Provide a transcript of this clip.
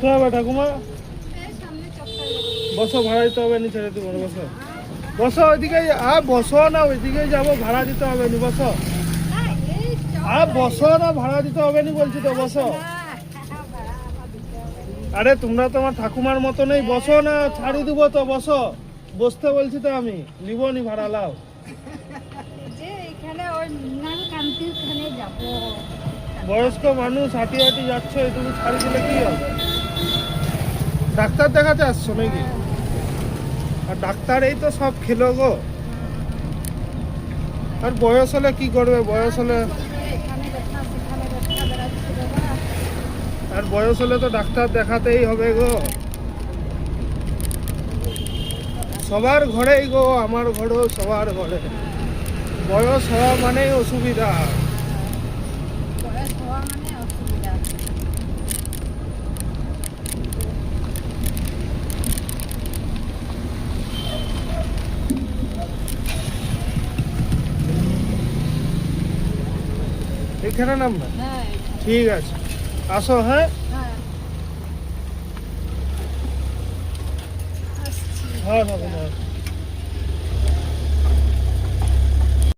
কোথায় হবে ঠাকুমা? বসো, ভাড়া দিতে হবে নি, ছেড়ে দেবো, বসো বসো, ওইদিকে বসো না, ওইদিকে যাবো, ভাড়া দিতে হবে নি, বসো। বসো না, ভাড়া দিতে হবে নি বলছি তো, বসো। আরে তোমরা তো আমার ঠাকুমার মতো নেই, বসো না, ছাড়ি দেবো তো, বসো। বসতে বলছি তো আমি, নিবো নি ভাড়া, লাও। বয়স্ক মানুষ হাঁটি হাঁটি যাচ্ছে, এটুকু ছাড়ি দিলে কি হবে? ডাক্তার দেখাতে আসছো নাকি? আর ডাক্তার এই তো সব খেলো গো। আর বয়স হলে কি করবে? বয়স হলে আর বয়স হলে তো ডাক্তার দেখাতেই হবে গো। সবার ঘরেই গো, আমার ঘরেও, সবার ঘরে বয়স হওয়া মানেই অসুবিধা। এখানে নামবে? ঠিক আছে, আসো। হ্যাঁ, হ্যাঁ।